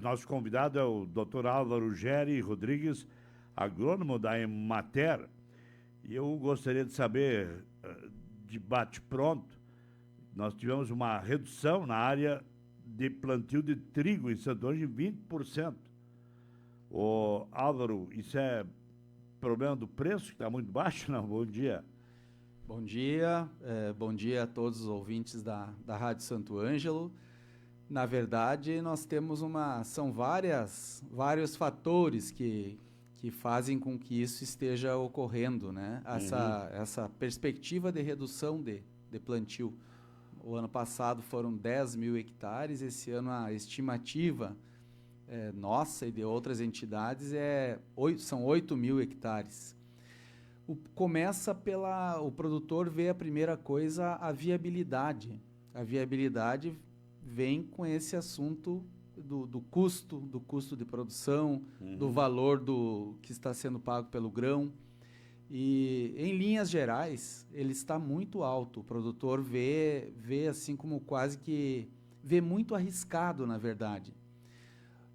Nosso convidado é o Dr. Álvaro Gery Rodrigues, agrônomo da Emater. E eu gostaria de saber, de bate-pronto, nós tivemos uma redução na área de plantio de trigo em Santo Ângelo de 20%. Ô, Álvaro, isso é problema do preço, que está muito baixo? Não, bom dia. Bom dia a todos os ouvintes da Rádio Santo Ângelo. Na verdade, nós temos são vários fatores que fazem com que isso esteja ocorrendo, né? Essa perspectiva de redução de plantio. O ano passado foram 10 mil hectares, esse ano a estimativa nossa e de outras entidades são 8 mil hectares. Começa o produtor vê a primeira coisa, a viabilidade. A viabilidade vem com esse assunto do custo de produção, do valor que está sendo pago pelo grão. E, em linhas gerais, ele está muito alto. O produtor vê assim como quase que... vê muito arriscado, na verdade.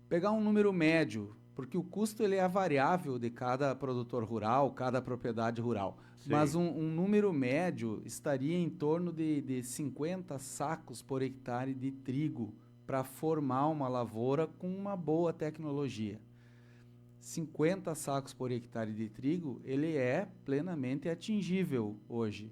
Pegar um número médio, porque o custo ele é variável de cada produtor rural, cada propriedade rural. Sim. Mas um número médio estaria em torno de 50 sacos por hectare de trigo para formar uma lavoura com uma boa tecnologia. 50 sacos por hectare de trigo, ele é plenamente atingível hoje.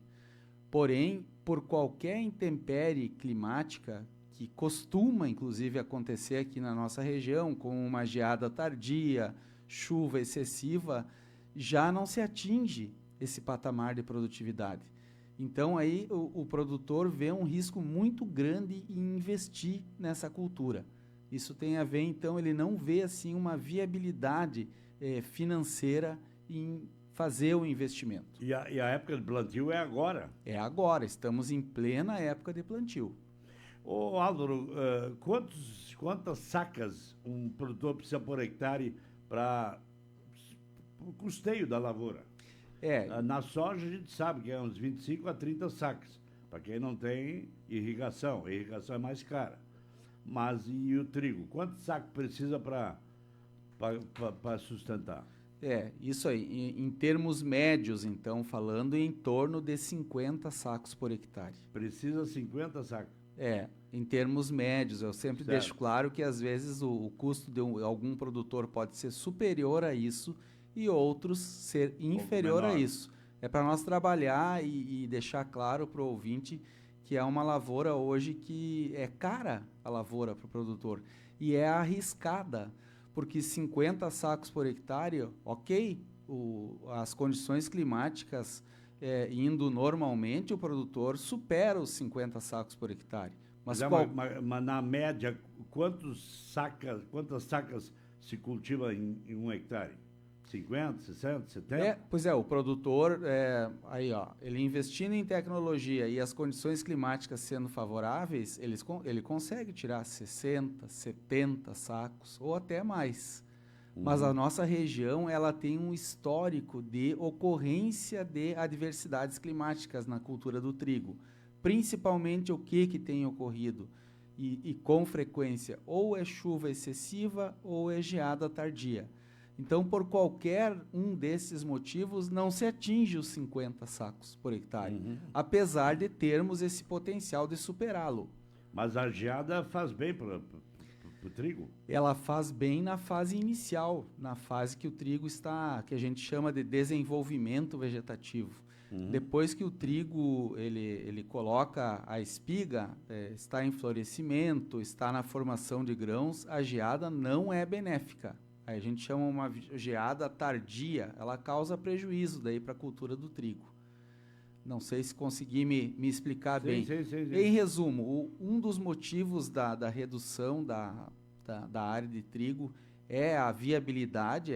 Porém, por qualquer intempérie climática, que costuma, inclusive, acontecer aqui na nossa região, com uma geada tardia, chuva excessiva, já não se atinge esse patamar de produtividade. Então, aí o produtor vê um risco muito grande em investir nessa cultura. Isso tem a ver, então, ele não vê assim uma viabilidade financeira em fazer o investimento. E a época de plantio é agora? É agora, estamos em plena época de plantio. Ô Álvaro, quantas sacas um produtor precisa por hectare para o custeio da lavoura? Na soja a gente sabe que é uns 25 a 30 sacas, para quem não tem irrigação. A irrigação é mais cara. Mas e o trigo? Quantos sacos precisa para sustentar? Isso aí. Em termos médios, então, falando em torno de 50 sacos por hectare. Precisa 50 sacos? Em termos médios. Eu sempre deixo claro que, às vezes, o custo de algum produtor pode ser superior a isso e outros ser inferior a isso. É para nós trabalhar e deixar claro para o ouvinte que é uma lavoura hoje que é cara, a lavoura para o produtor, e é arriscada, porque 50 sacos por hectare, ok, as condições climáticas indo normalmente, o produtor supera os 50 sacos por hectare. Mas na média, quantas sacas se cultiva em um hectare? 50, 60, 70? Pois é, o produtor, ele investindo em tecnologia e as condições climáticas sendo favoráveis, ele consegue tirar 60, 70 sacos ou até mais. Mas a nossa região, ela tem um histórico de ocorrência de adversidades climáticas na cultura do trigo. Principalmente o que tem ocorrido e com frequência, ou é chuva excessiva ou é geada tardia. Então, por qualquer um desses motivos, não se atinge os 50 sacos por hectare, apesar de termos esse potencial de superá-lo. Mas a geada faz bem para o trigo? Ela faz bem na fase inicial, na fase que o trigo está, que a gente chama de desenvolvimento vegetativo. Depois que o trigo ele coloca a espiga, está em florescimento, está na formação de grãos, a geada não é benéfica. Aí a gente chama uma geada tardia, ela causa prejuízo daí para a cultura do trigo. Não sei se consegui me explicar bem. Sim. Em resumo, um dos motivos da redução da área de trigo é a viabilidade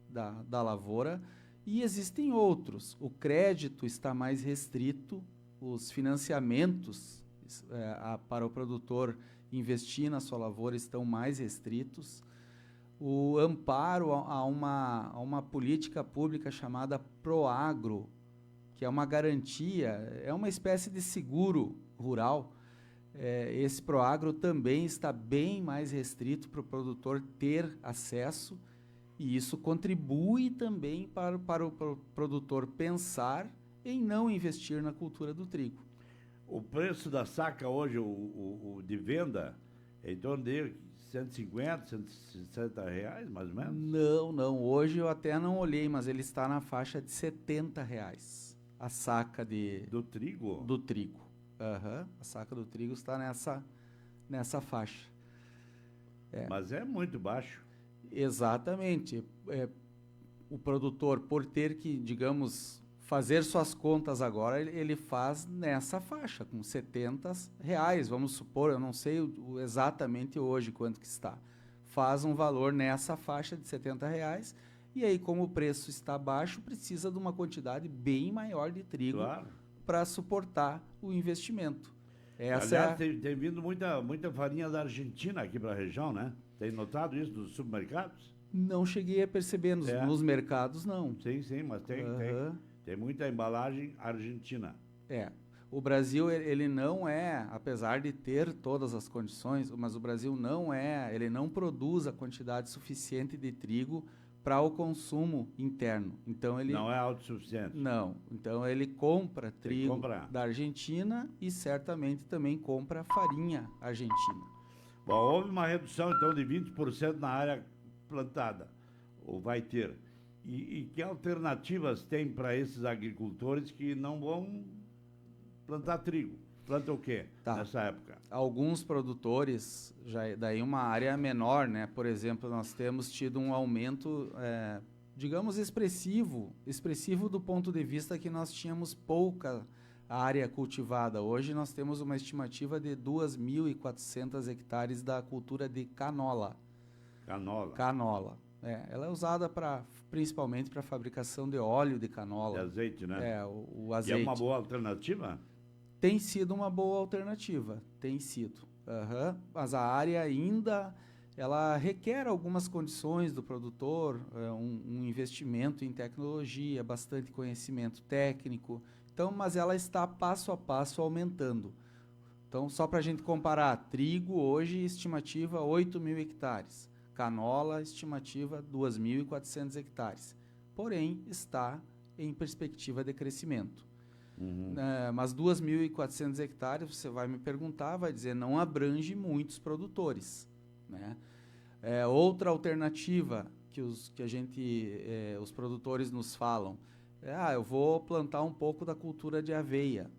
da lavoura, e existem outros. O crédito está mais restrito, os financiamentos para o produtor investir na sua lavoura estão mais restritos. O amparo a uma política pública chamada Proagro, que é uma garantia, é uma espécie de seguro rural, esse Proagro também está bem mais restrito para o produtor ter acesso, e isso contribui também para o produtor pensar em não investir na cultura do trigo. O preço da saca hoje, o de venda, é em torno de 150, 160 reais, mais ou menos? Não. Hoje eu até não olhei, mas ele está na faixa de R$ 70 a saca Do trigo? do trigo. A saca do trigo está nessa faixa. Mas é muito baixo. Exatamente. O produtor, por ter que, digamos, fazer suas contas agora, ele faz nessa faixa, com R$ 70, vamos supor, eu não sei exatamente hoje quanto que está. Faz um valor nessa faixa de R$ 70, e aí, como o preço está baixo, precisa de uma quantidade bem maior de trigo para suportar o investimento. Aliás, tem vindo muita farinha da Argentina aqui para a região, né? Tem notado isso nos supermercados? Não cheguei a perceber, nos mercados não. Sim, mas tem muita embalagem argentina. O Brasil, ele não apesar de ter todas as condições, mas o Brasil ele não produz a quantidade suficiente de trigo para o consumo interno. Então ele não é autossuficiente. Não. Então ele compra trigo da Argentina e certamente também compra farinha argentina. Bom, houve uma redução então de 20% na área plantada, ou vai ter. E que alternativas tem para esses agricultores que não vão plantar trigo? Planta o quê nessa época? Alguns produtores, daí uma área menor, né? Por exemplo, nós temos tido um aumento, digamos, expressivo do ponto de vista que nós tínhamos pouca área cultivada. Hoje nós temos uma estimativa de 2.400 hectares da cultura de canola. Canola. Ela é usada principalmente para a fabricação de óleo de canola. De azeite, né? O azeite. E é uma boa alternativa? Tem sido uma boa alternativa, tem sido. Mas a área ainda, ela requer algumas condições do produtor, um investimento em tecnologia, bastante conhecimento técnico. Então, mas ela está passo a passo aumentando. Então, só para a gente comparar, trigo hoje, estimativa 8.000 hectares. Canola, estimativa 2.400 hectares. Porém, está em perspectiva de crescimento. Mas 2.400 hectares, você vai me perguntar, vai dizer, não abrange muitos produtores, né? Outra alternativa que os produtores nos falam, eu vou plantar um pouco da cultura de aveia,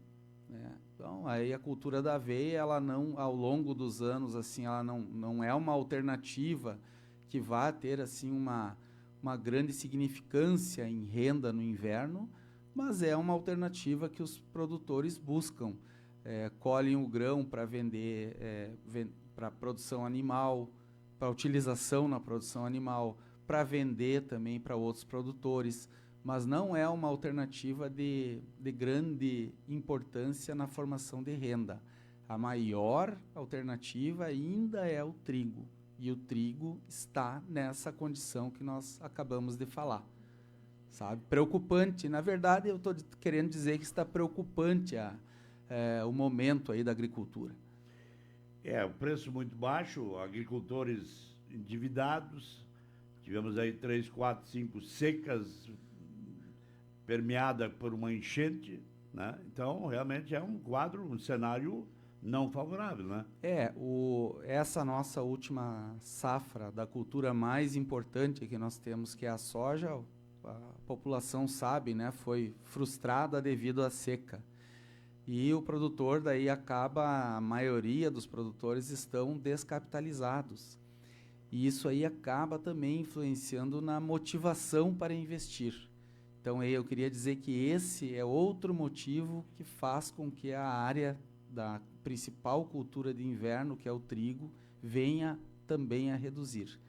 né? Então, aí a cultura da aveia, ela não, ao longo dos anos, assim, ela não é uma alternativa que vá ter, assim, uma grande significância em renda no inverno, mas é uma alternativa que os produtores buscam. Colhem o grão para vender, para produção animal, para utilização na produção animal, para vender também para outros produtores, mas não é uma alternativa de grande importância na formação de renda. A maior alternativa ainda é o trigo, e o trigo está nessa condição que nós acabamos de falar. Sabe? Preocupante. Na verdade, eu estou querendo dizer que está preocupante o momento aí da agricultura. O preço muito baixo, agricultores endividados, tivemos aí 3, 4, 5 secas permeada por uma enchente, né? Então, realmente é um quadro, um cenário não favorável, né? Essa nossa última safra da cultura mais importante que nós temos, que é a soja, a população sabe, né? Foi frustrada devido à seca. E o produtor daí a maioria dos produtores estão descapitalizados. E isso aí acaba também influenciando na motivação para investir. Então, eu queria dizer que esse é outro motivo que faz com que a área da principal cultura de inverno, que é o trigo, venha também a reduzir.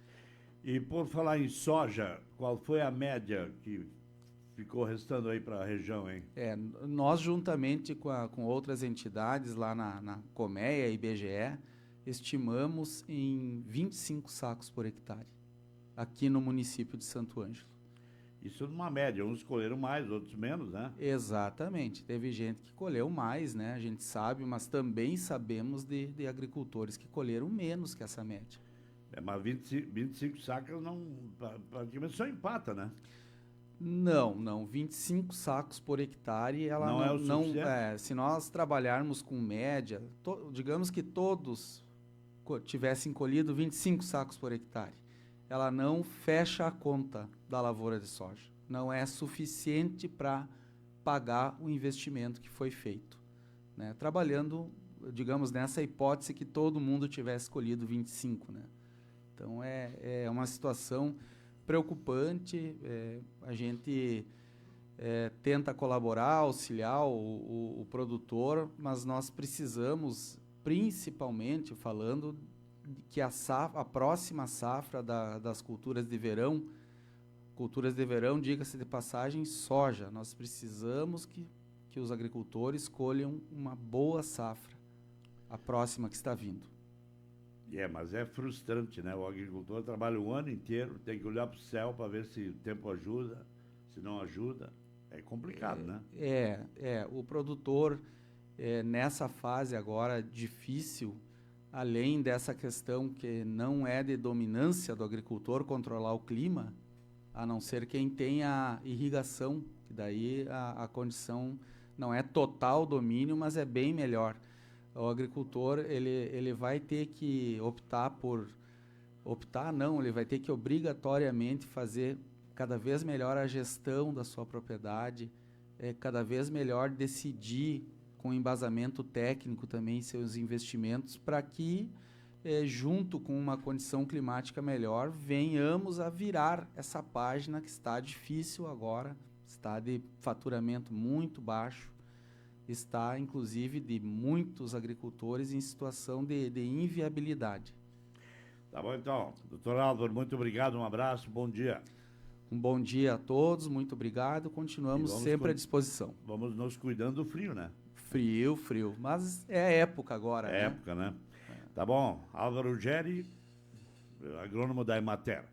E por falar em soja, qual foi a média que ficou restando aí para a região, hein? Nós, juntamente com outras entidades lá na Colmeia e IBGE, estimamos em 25 sacos por hectare, aqui no município de Santo Ângelo. Isso numa média, uns colheram mais, outros menos, né? Exatamente. Teve gente que colheu mais, né? A gente sabe, mas também sabemos de agricultores que colheram menos que essa média. Mas 25 sacas praticamente só empata, né? Não. 25 sacos por hectare, ela Não é o suficiente? se nós trabalharmos com média, digamos que todos tivessem colhido 25 sacos por hectare, ela não fecha a conta da lavoura de soja. Não é suficiente para pagar o investimento que foi feito, né? Trabalhando, digamos, nessa hipótese que todo mundo tivesse colhido 25, né? Então, é uma situação preocupante. A gente tenta colaborar, auxiliar o produtor, mas nós precisamos, principalmente falando que a próxima safra das culturas de verão, diga-se de passagem, soja, nós precisamos que os agricultores colham uma boa safra, a próxima que está vindo. Mas é frustrante, né? O agricultor trabalha o ano inteiro, tem que olhar para o céu para ver se o tempo ajuda, se não ajuda. É complicado, né? O produtor, nessa fase agora difícil, além dessa questão que não é de dominância do agricultor controlar o clima, a não ser quem tenha irrigação, que daí a condição não é total domínio, mas é bem melhor. O agricultor, ele vai ter que ele vai ter que obrigatoriamente fazer cada vez melhor a gestão da sua propriedade, cada vez melhor decidir com embasamento técnico também seus investimentos para que, junto com uma condição climática melhor, venhamos a virar essa página que está difícil agora, está de faturamento muito baixo, está, inclusive, de muitos agricultores em situação de inviabilidade. Tá bom, então. Doutor Álvaro, muito obrigado, um abraço, bom dia. Um bom dia a todos, muito obrigado, continuamos sempre à disposição. Vamos nos cuidando do frio, né? Frio, mas é a época agora, né? Época, né? Tá bom, Álvaro Geri, agrônomo da Emater.